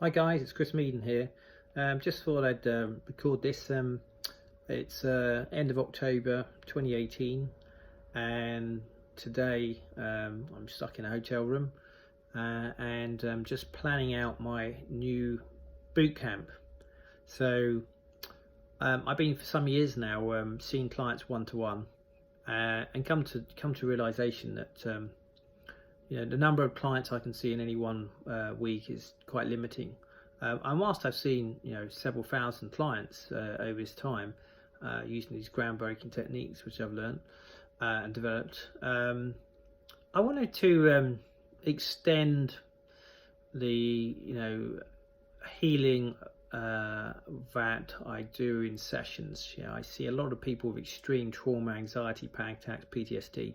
Hi guys, it's Chris Meaden here. Just thought I'd record this. It's end of October 2018, and today I'm stuck in a hotel room and just planning out my new boot camp. So I've been for some years now seeing clients one-to-one and come to realization that the number of clients I can see in any one week is quite limiting. And whilst I've seen several thousand clients over this time using these groundbreaking techniques which I've learned and developed, I wanted to extend the healing that I do in sessions. I see a lot of people with extreme trauma, anxiety, panic attacks, PTSD.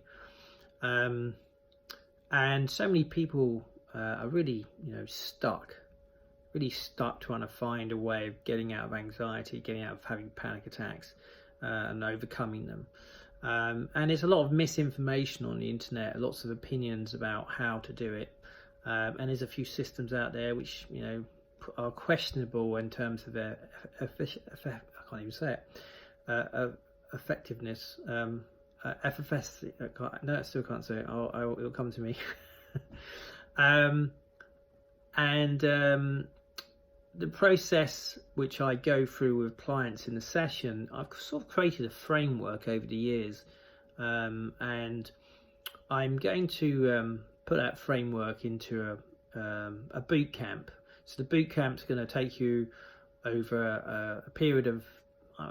And so many people are really, stuck trying to find a way of getting out of anxiety, getting out of having panic attacks, and overcoming them. And there's a lot of misinformation on the internet, lots of opinions about how to do it. And there's a few systems out there which, are questionable in terms of their effectiveness. FFS, no, I still can't say it. It'll come to me. The process which I go through with clients in the session, I've sort of created a framework over the years, and I'm going to put that framework into a boot camp. So the boot camp's going to take you over a period of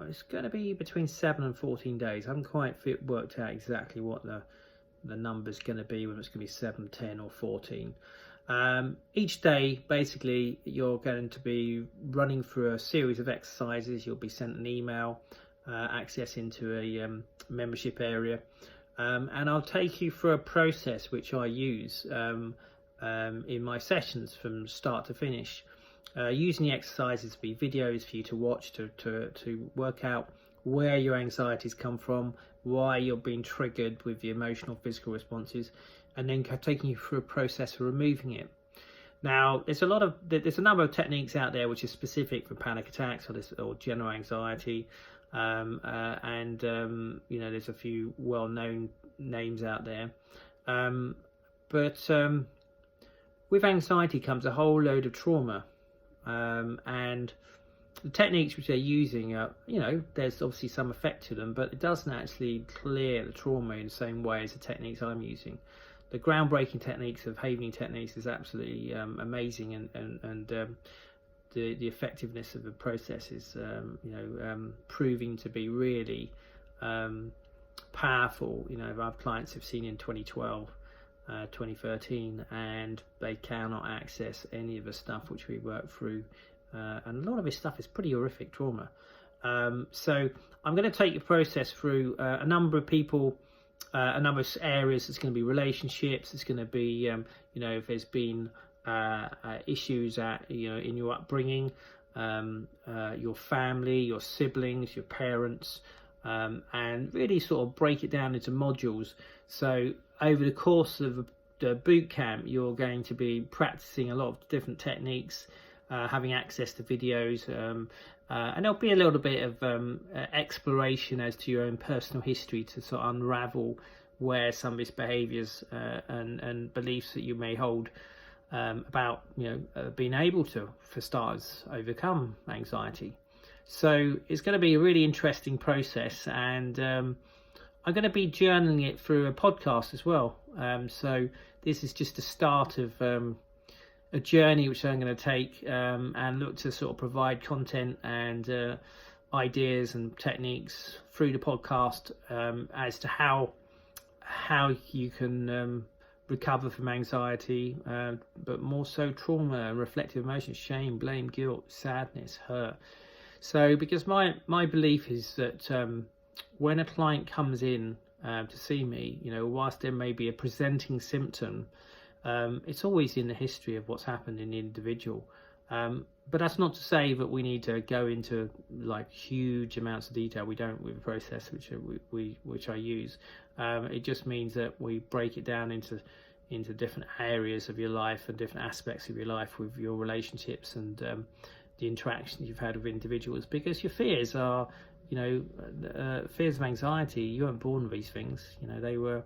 it's going to be between 7 and 14 days. I haven't quite worked out exactly what the number's going to be, whether it's going to be 7, 10 or 14. Each day, basically, you're going to be running through a series of exercises. You'll be sent an email, access into a membership area, and I'll take you through a process which I use in my sessions from start to finish. Using the exercises to be videos for you to watch to work out where your anxieties come from, why you're being triggered with the emotional, physical responses, and then taking you through a process of removing it. Now, there's a number of techniques out there which are specific for panic attacks or general anxiety, and there's a few well-known names out there, but with anxiety comes a whole load of trauma. And the techniques which they're using are, there's obviously some effect to them, but it doesn't actually clear the trauma in the same way as the techniques I'm using. The groundbreaking techniques of Havean techniques is absolutely amazing, and the effectiveness of the process is, proving to be really powerful. Our clients have seen in 2012. 2013, and they cannot access any of the stuff which we work through, and a lot of this stuff is pretty horrific trauma. So I'm going to take the process through a number of people, a number of areas. It's going to be relationships. It's going to be if there's been issues in your upbringing, your family, your siblings, your parents, and really sort of break it down into modules. So over the course of the boot camp, you're going to be practicing a lot of different techniques, having access to videos, and there'll be a little bit of exploration as to your own personal history to sort of unravel where some of its behaviours and beliefs that you may hold about being able to, for starters, overcome anxiety. So it's going to be a really interesting process, and I'm going to be journaling it through a podcast as well. So this is just the start of a journey which I'm going to take and look to sort of provide content and ideas and techniques through the podcast as to how you can recover from anxiety, but more so trauma, reflective emotions, shame, blame, guilt, sadness, hurt. So because my belief is that when a client comes in to see me, whilst there may be a presenting symptom, it's always in the history of what's happened in the individual. But that's not to say that we need to go into like huge amounts of detail. We don't with the process which I use. It just means that we break it down into into different areas of your life and different aspects of your life with your relationships and the interactions you've had with individuals, because your fears are, fears of anxiety, you weren't born with these things. They were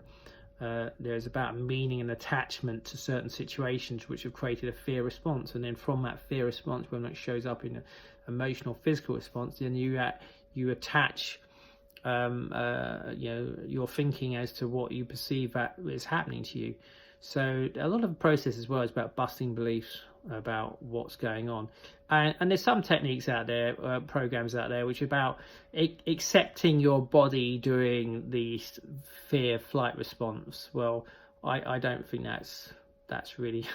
there's about meaning and attachment to certain situations which have created a fear response, and then from that fear response, when it shows up in an emotional, physical response, then you attach your thinking as to what you perceive that is happening to you. So a lot of the process as well is about busting beliefs about what's going on, and there's some techniques out there, programs out there, which are about accepting your body during the fear flight response. Well, I don't think that's really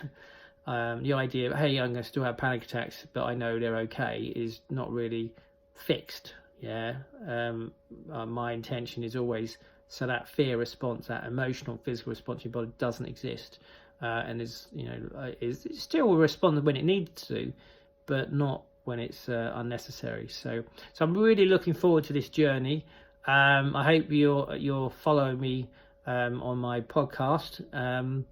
the idea of, hey, I'm going to still have panic attacks but I know they're okay, is not really fixed. My intention is always so that fear response, that emotional, physical response in your body doesn't exist, and is still respond when it needs to, but not when it's unnecessary. So I'm really looking forward to this journey. I hope you'll follow me on my podcast, and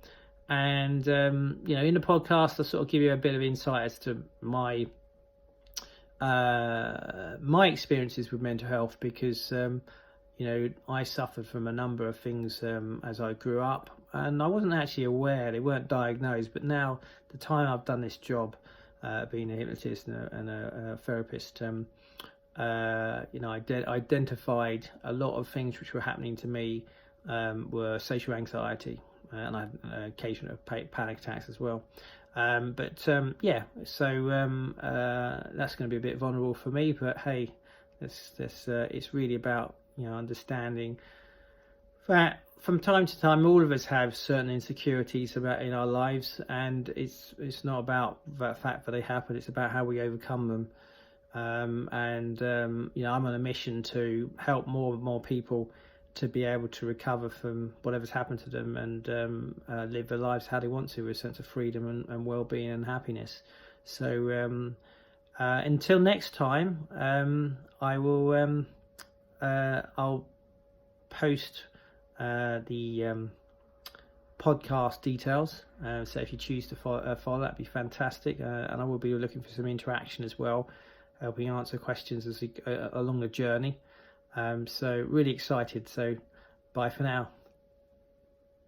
in the podcast I sort of give you a bit of insight as to my experiences with mental health, because I suffered from a number of things as I grew up, and I wasn't actually aware, they weren't diagnosed, but now the time I've done this job, being a hypnotist and a therapist, I identified a lot of things which were happening to me were social anxiety, and I had occasional panic attacks as well. So that's going to be a bit vulnerable for me, but hey, it's really about understanding that from time to time all of us have certain insecurities about in our lives, and it's not about the fact that they happen, it's about how we overcome them. I'm on a mission to help more and more people to be able to recover from whatever's happened to them and live their lives how they want to, with a sense of freedom and well-being and happiness. So until next time, I'll post the podcast details, so if you choose to follow, that'd be fantastic, and I will be looking for some interaction as well, helping answer questions as along the journey. So really excited. So bye for now.